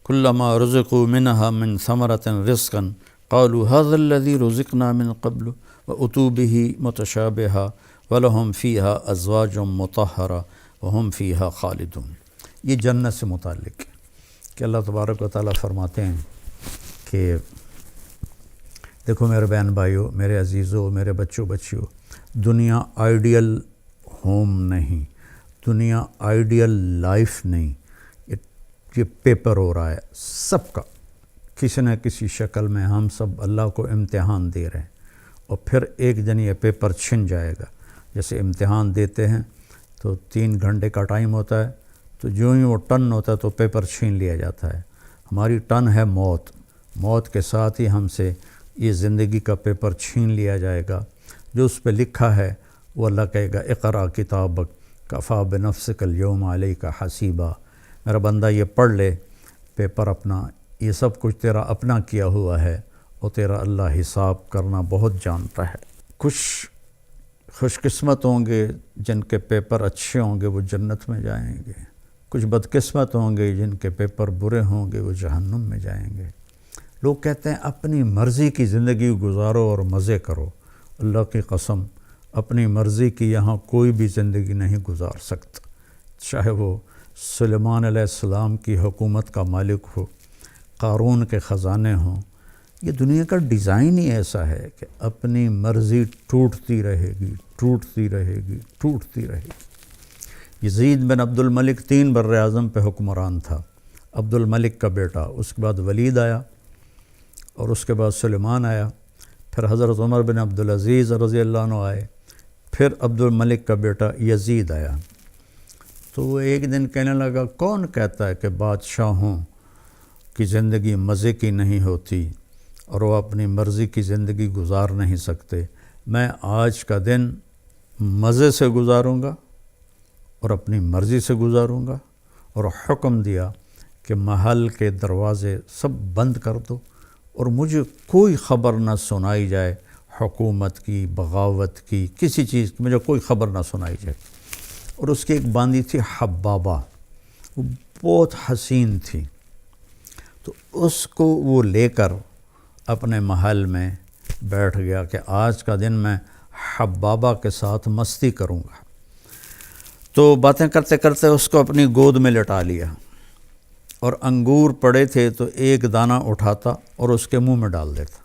كلما رزقوا منها من ثمرة رزقا قالوا هذا الذي رزقنا من قبل وأتوا به متشابها ولهم فيها أزواج مطهرة وهم فيها خالدون۔ یہ جنت سے متعلق کہ اللہ تبارک و تعالیٰ فرماتے ہیں کہ دیکھو میرے بہن بھائیو، میرے عزیزو، میرے بچوں بچیوں، دنیا آئیڈیل ہوم نہیں، دنیا آئیڈیل لائف نہیں، یہ پیپر ہو رہا ہے سب کا، کسی نہ کسی شکل میں ہم سب اللہ کو امتحان دے رہے ہیں، اور پھر ایک دن یہ پیپر چھن جائے گا۔ جیسے امتحان دیتے ہیں تو 3 گھنٹے کا ٹائم ہوتا ہے، تو جو ہی وہ ٹن ہوتا ہے تو پیپر چھین لیا جاتا ہے۔ ہماری ٹن ہے موت، موت کے ساتھ ہی ہم سے یہ زندگی کا پیپر چھین لیا جائے گا۔ جو اس پہ لکھا ہے وہ اللہ کہے گا اقرأ کتابک کفیٰ بنفسک اليوم علیک حسیبا، میرا بندہ یہ پڑھ لے پیپر اپنا، یہ سب کچھ تیرا اپنا کیا ہوا ہے اور تیرا اللہ حساب کرنا بہت جانتا ہے۔ کچھ خوش قسمت ہوں گے جن کے پیپر اچھے ہوں گے وہ جنت میں جائیں گے، کچھ بدقسمت ہوں گے جن کے پیپر برے ہوں گے وہ جہنم میں جائیں گے۔ لوگ کہتے ہیں اپنی مرضی کی زندگی گزارو اور مزے کرو، اللہ کی قسم اپنی مرضی کی یہاں کوئی بھی زندگی نہیں گزار سکتا، چاہے وہ سلیمان علیہ السلام کی حکومت کا مالک ہو، قارون کے خزانے ہوں۔ یہ دنیا کا ڈیزائن ہی ایسا ہے کہ اپنی مرضی ٹوٹتی رہے گی، ٹوٹتی رہے گی، ٹوٹتی رہے گی۔ یزید بن عبد الملک 3 بر اعظم پہ حکمران تھا، عبد الملک کا بیٹا، اس کے بعد ولید آیا اور اس کے بعد سلیمان آیا، پھر حضرت عمر بن عبدالعزیز رضی اللہ عنہ آئے، پھر عبد الملک کا بیٹا یزید آیا۔ تو وہ ایک دن کہنے لگا کون کہتا ہے کہ بادشاہوں کی زندگی مزے کی نہیں ہوتی اور وہ اپنی مرضی کی زندگی گزار نہیں سکتے؟ میں آج کا دن مزے سے گزاروں گا اور اپنی مرضی سے گزاروں گا، اور حکم دیا کہ محل کے دروازے سب بند کر دو اور مجھے کوئی خبر نہ سنائی جائے، حکومت کی، بغاوت کی، کسی چیز کی مجھے کوئی خبر نہ سنائی جائے۔ اور اس کی ایک باندی تھی حبابہ، وہ بہت حسین تھی، تو اس کو وہ لے کر اپنے محل میں بیٹھ گیا کہ آج کا دن میں حبابہ کے ساتھ مستی کروں گا۔ تو باتیں کرتے کرتے اس کو اپنی گود میں لٹا لیا، اور انگور پڑے تھے تو ایک دانہ اٹھاتا اور اس کے منہ میں ڈال دیتا،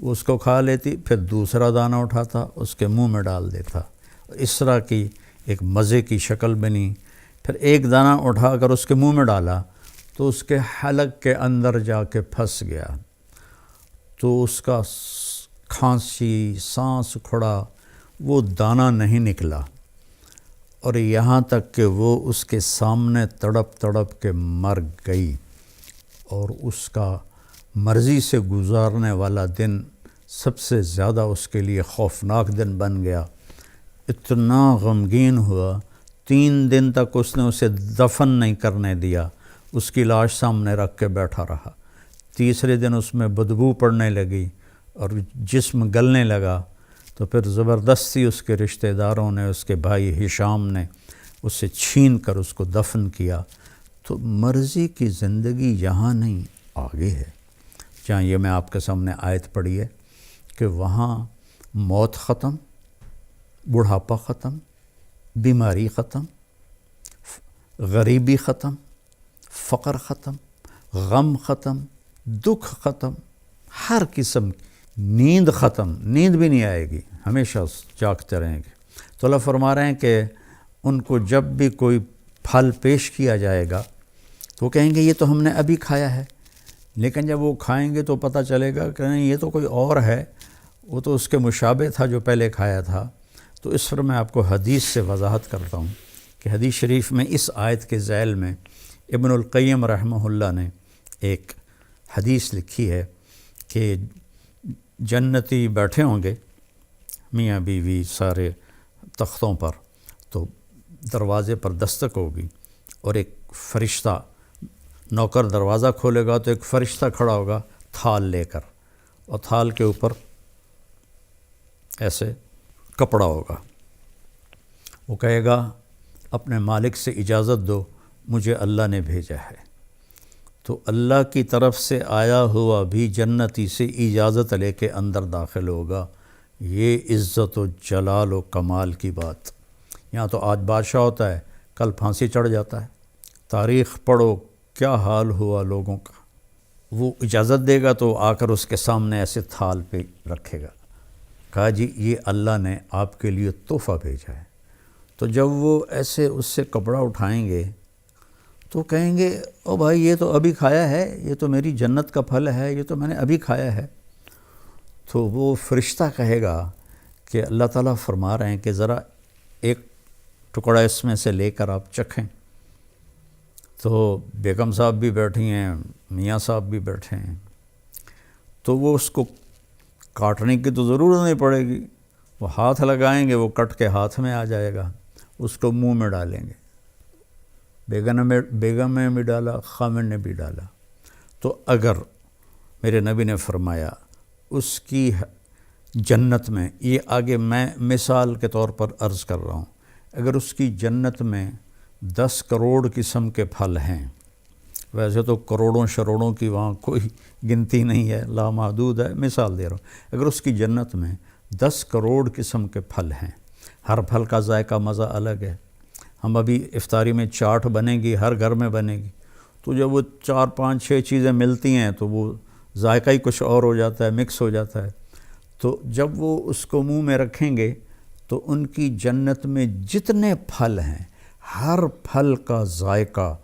وہ اس کو کھا لیتی، پھر دوسرا دانہ اٹھاتا اس کے منہ میں ڈال دیتا، اس طرح کی ایک مزے کی شکل بنی۔ پھر ایک دانہ اٹھا کر اس کے منہ میں ڈالا تو اس کے حلق کے اندر جا کے پھنس گیا، تو اس کا کھانسی، سانس کھڑا، وہ دانہ نہیں نکلا، اور یہاں تک کہ وہ اس کے سامنے تڑپ تڑپ کے مر گئی، اور اس کا مرضی سے گزارنے والا دن سب سے زیادہ اس کے لیے خوفناک دن بن گیا۔ اتنا غمگین ہوا، 3 دن تک اس نے اسے دفن نہیں کرنے دیا، اس کی لاش سامنے رکھ کے بیٹھا رہا۔ تیسرے دن اس میں بدبو پڑنے لگی اور جسم گلنے لگا، تو پھر زبردستی اس کے رشتہ داروں نے، اس کے بھائی ہشام نے اسے چھین کر اس کو دفن کیا۔ تو مرضی کی زندگی یہاں نہیں، آگے ہے، جہاں یہ میں آپ کے سامنے آیت پڑھی ہے کہ وہاں موت ختم، بڑھاپا ختم، بیماری ختم، غریبی ختم، فقر ختم، غم ختم، دکھ ختم، ہر قسم، نیند ختم، نیند بھی نہیں آئے گی، ہمیشہ جاگتے رہیں گے۔ تو اللہ فرما رہے ہیں کہ ان کو جب بھی کوئی پھل پیش کیا جائے گا تو وہ کہیں گے یہ تو ہم نے ابھی کھایا ہے، لیکن جب وہ کھائیں گے تو پتہ چلے گا کہ نہیں، یہ تو کوئی اور ہے، وہ تو اس کے مشابہ تھا جو پہلے کھایا تھا۔ تو اس پر میں آپ کو حدیث سے وضاحت کرتا ہوں کہ حدیث شریف میں اس آیت کے ذیل میں ابن القیم رحمہ اللہ نے ایک حدیث لکھی ہے کہ جنتی بیٹھے ہوں گے میاں بیوی سارے تختوں پر، تو دروازے پر دستک ہوگی اور ایک فرشتہ، نوکر دروازہ کھولے گا تو ایک فرشتہ کھڑا ہوگا تھال لے کر، اور تھال کے اوپر ایسے کپڑا ہوگا، وہ کہے گا اپنے مالک سے اجازت دو، مجھے اللہ نے بھیجا ہے۔ تو اللہ کی طرف سے آیا ہوا بھی جنتی سے اجازت لے کے اندر داخل ہوگا۔ یہ عزت و جلال و کمال کی بات۔ یہاں تو آج بادشاہ ہوتا ہے، کل پھانسی چڑھ جاتا ہے۔ تاریخ پڑھو کیا حال ہوا لوگوں کا۔ وہ اجازت دے گا تو آ کر اس کے سامنے ایسے تھال پہ رکھے گا، کہا جی یہ اللہ نے آپ کے لیے تحفہ بھیجا ہے۔ تو جب وہ ایسے اس سے کپڑا اٹھائیں گے تو کہیں گے او بھائی یہ تو ابھی کھایا ہے، یہ تو میری جنت کا پھل ہے، یہ تو میں نے ابھی کھایا ہے۔ تو وہ فرشتہ کہے گا کہ اللہ تعالیٰ فرما رہے ہیں کہ ذرا ایک ٹکڑا اس میں سے لے کر آپ چکھیں۔ تو بیگم صاحب بھی بیٹھی ہیں، میاں صاحب بھی بیٹھے ہیں، تو وہ اس کو کاٹنے کی تو ضرورت نہیں پڑے گی، وہ ہاتھ لگائیں گے، وہ کٹ کے ہاتھ میں آ جائے گا، اس کو منہ میں ڈالیں گے۔ بیگم نے بھی ڈالا، خامن نے بھی ڈالا۔ تو اگر میرے نبی نے فرمایا اس کی جنت میں، یہ آگے میں مثال کے طور پر عرض کر رہا ہوں، اگر اس کی جنت میں 10 کروڑ قسم کے پھل ہیں، ویسے تو کروڑوں شروڑوں کی وہاں کوئی گنتی نہیں ہے، لامحدود ہے، مثال دے رہا ہوں، اگر اس کی جنت میں 10 کروڑ قسم کے پھل ہیں، ہر پھل کا ذائقہ مزہ الگ ہے۔ ہم ابھی افطاری میں چاٹ بنے گی، ہر گھر میں بنے گی، تو جب وہ 4 5 6 چیزیں ملتی ہیں تو وہ ذائقہ ہی کچھ اور ہو جاتا ہے، مکس ہو جاتا ہے۔ تو جب وہ اس کو منہ میں رکھیں گے تو ان کی جنت میں جتنے پھل ہیں، ہر پھل کا ذائقہ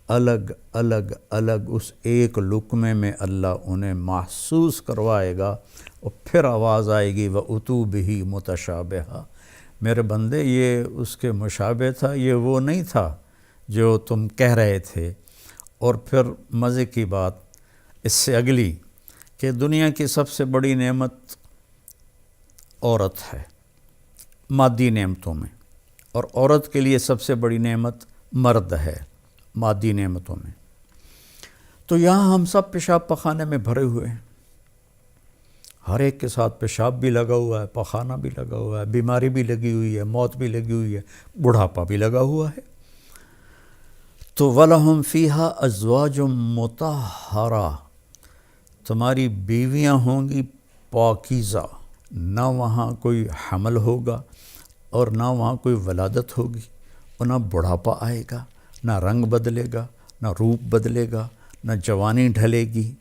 الگ الگ الگ اس ایک لقمے میں اللہ انہیں محسوس کروائے گا، اور پھر آواز آئے گی وَأُتُوا بِهِ مُتَشَابِهًا، میرے بندے یہ اس کے مشابہ تھا، یہ وہ نہیں تھا جو تم کہہ رہے تھے۔ اور پھر مزے کی بات اس سے اگلی کہ دنیا کی سب سے بڑی نعمت عورت ہے مادی نعمتوں میں، اور عورت کے لیے سب سے بڑی نعمت مرد ہے مادی نعمتوں میں۔ تو یہاں ہم سب پیشاب پخانے میں بھرے ہوئے ہیں، ہر ایک کے ساتھ پیشاب بھی لگا ہوا ہے، پخانہ بھی لگا ہوا ہے، بیماری بھی لگی ہوئی ہے، موت بھی لگی ہوئی ہے، بڑھاپا بھی لگا ہوا ہے۔ تو وَلَهُمْ فِيهَا أَزْوَاجٌ مُطَهَّرَةٌ، تمہاری بیویاں ہوں گی پاکیزہ، نہ وہاں کوئی حمل ہوگا اور نہ وہاں کوئی ولادت ہوگی، اور نہ بڑھاپا آئے گا، نہ رنگ بدلے گا، نہ روپ بدلے گا، نہ جوانی ڈھلے گی،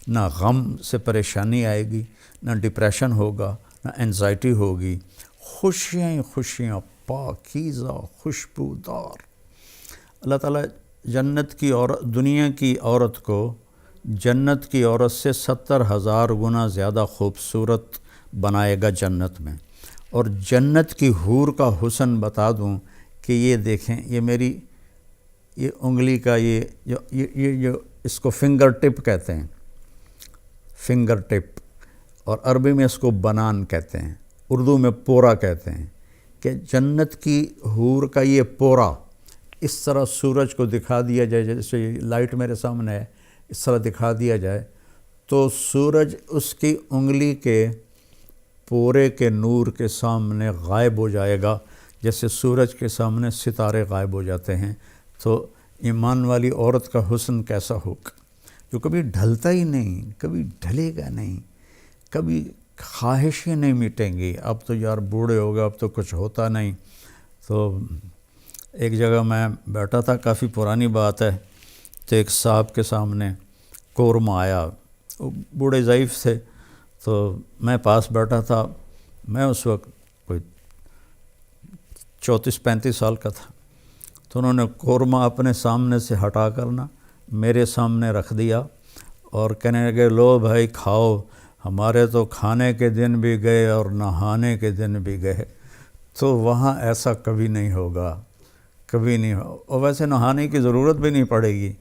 نہ غم سے پریشانی آئے گی، نہ ڈپریشن ہوگا، نہ انزائٹی ہوگی، خوشیاں ہی خوشیاں، پاکیزہ، خوشبودار۔ اللہ تعالیٰ جنت کی عورت، دنیا کی عورت کو جنت کی عورت سے 70,000 گنا زیادہ خوبصورت بنائے گا جنت میں۔ اور جنت کی حور کا حسن بتا دوں کہ یہ دیکھیں، یہ میری یہ انگلی کا یہ اس کو فنگر ٹپ کہتے ہیں، فنگر ٹپ، اور عربی میں اس کو بنان کہتے ہیں، اردو میں پورا کہتے ہیں، کہ جنت کی حور کا یہ پورا اس طرح سورج کو دکھا دیا جائے، جیسے لائٹ میرے سامنے ہے، اس طرح دکھا دیا جائے تو سورج اس کی انگلی کے پورے کے نور کے سامنے غائب ہو جائے گا، جیسے سورج کے سامنے ستارے غائب ہو جاتے ہیں۔ تو ایمان والی عورت کا حسن کیسا ہوگا، جو کبھی ڈھلتا ہی نہیں، کبھی ڈھلے گا نہیں، کبھی خواہشیں نہیں مٹیں گی، اب تو یار بوڑھے ہو گئے، اب تو کچھ ہوتا نہیں۔ تو ایک جگہ میں بیٹھا تھا، کافی پرانی بات ہے، تو ایک صاحب کے سامنے قورمہ آیا، وہ بوڑھے ضعیف تھے، تو میں پاس بیٹھا تھا، میں اس وقت کوئی 34-35 سال کا تھا، تو انہوں نے قورمہ اپنے سامنے سے ہٹا کرنا میرے سامنے رکھ دیا اور کہنے لگے لو بھائی کھاؤ، ہمارے تو کھانے کے دن بھی گئے اور نہانے کے دن بھی گئے۔ تو وہاں ایسا کبھی نہیں ہوگا، کبھی نہیں ہو، اور ویسے نہانے کی ضرورت بھی نہیں پڑے گی۔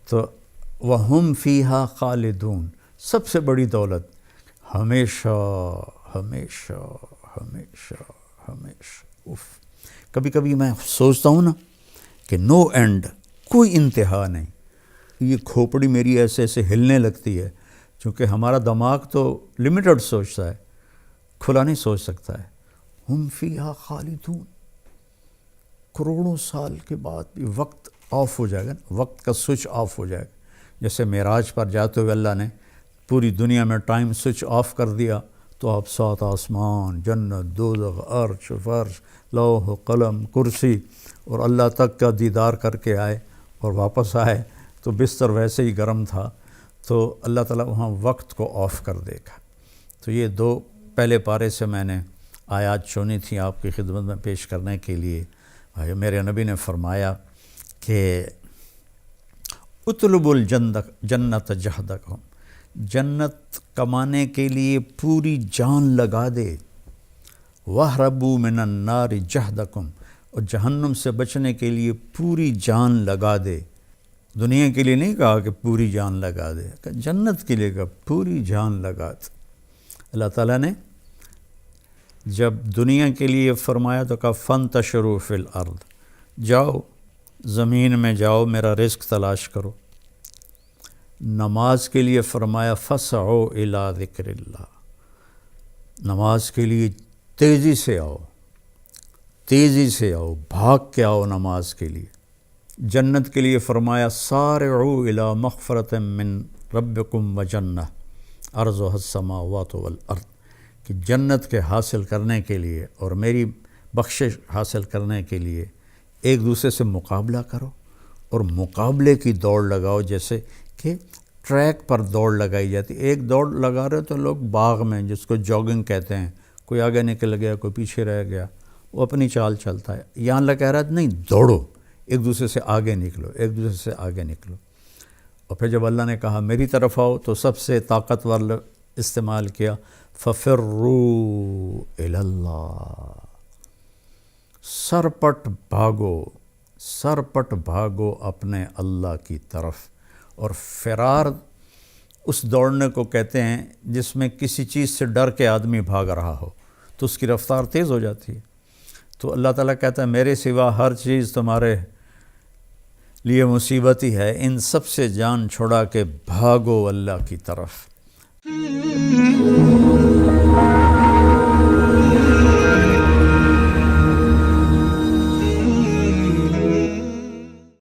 تو وَهُمْ فِيهَا خَالِدُونَ، سب سے بڑی دولت، ہمیشہ ہمیشہ ہمیشہ ہمیشہ۔ کبھی کبھی میں سوچتا ہوں نا کہ نو اینڈ، کوئی انتہا نہیں، یہ کھوپڑی میری ایسے ایسے ہلنے لگتی ہے، چونکہ ہمارا دماغ تو لمیٹڈ سوچتا ہے، کھلا نہیں سوچ سکتا ہے۔ ہم فیہا خالدون، کروڑوں سال کے بعد بھی وقت آف ہو جائے گا، وقت کا سوئچ آف ہو جائے گا، جیسے معراج پر جاتے ہوئے اللہ نے پوری دنیا میں ٹائم سوئچ آف کر دیا تو آپ 7 آسمان، جنت، دوزخ، عرش، فرش، لوح و قلم، کرسی اور اللہ تک کا دیدار کر کے آئے اور واپس آئے تو بستر ویسے ہی گرم تھا، تو اللہ تعالیٰ وہاں وقت کو آف کر دے گا۔ تو یہ 2 پہلے پارے سے میں نے آیات چنی تھیں آپ کی خدمت میں پیش کرنے کے لیے۔ میرے نبی نے فرمایا کہ اطلب الجنت جہدکم، جنت کمانے کے لیے پوری جان لگا دے، وَاہْرَبُوا مِنَ النَّارِ جَہْدَكُمْ، اور جہنم سے بچنے کے لیے پوری جان لگا دے۔ دنیا کے لیے نہیں کہا کہ پوری جان لگا دے، کہ جنت کے لیے کہا پوری جان لگا دے۔ اللہ تعالیٰ نے جب دنیا کے لیے فرمایا تو کہا فَانْتَشِرُوا فِي الْأَرْضِ، جاؤ زمین میں جاؤ میرا رزق تلاش کرو۔ نماز کے لیے فرمایا فَاسْعُوا إِلَىٰ ذِكْرِ اللَّهِ، نماز کے لیے تیزی سے آؤ، تیزی سے آؤ، بھاگ کے آؤ نماز کے لیے۔ جنت کے لیے فرمایا سارعوا إِلَىٰ مَغْفِرَةٍ مِّن رَبِّكُمْ وَجَنَّةٍ عَرْضُهَا السَّمَاوَاتُ وَالْأَرْضِ، کہ جنت کے حاصل کرنے کے لیے اور میری بخشش حاصل کرنے کے لیے ایک دوسرے سے مقابلہ کرو اور مقابلے کی دوڑ لگاؤ، جیسے کہ ٹریک پر دوڑ لگائی جاتی۔ ایک دوڑ لگا رہے تو لوگ باغ میں، جس کو جاگنگ کہتے ہیں، کوئی آگے نکل گیا کوئی پیچھے رہ گیا، وہ اپنی چال چلتا ہے۔ یہاں اللہ کہہ رہا ہے نہیں، دوڑو، ایک دوسرے سے آگے نکلو، ایک دوسرے سے آگے نکلو۔ اور پھر جب اللہ نے کہا میری طرف آؤ تو سب سے طاقتور استعمال کیا فَفِرُّوا إِلَى اللَّهِ، سرپٹ بھاگو، سرپٹ بھاگو اپنے اللہ کی طرف۔ اور فرار اس دوڑنے کو کہتے ہیں جس میں کسی چیز سے ڈر کے آدمی بھاگ رہا ہو تو اس کی رفتار تیز ہو جاتی ہے۔ تو اللہ تعالیٰ کہتا ہے میرے سوا ہر چیز تمہارے لیے مصیبت ہی ہے، ان سب سے جان چھڑا کے بھاگو اللہ کی طرف۔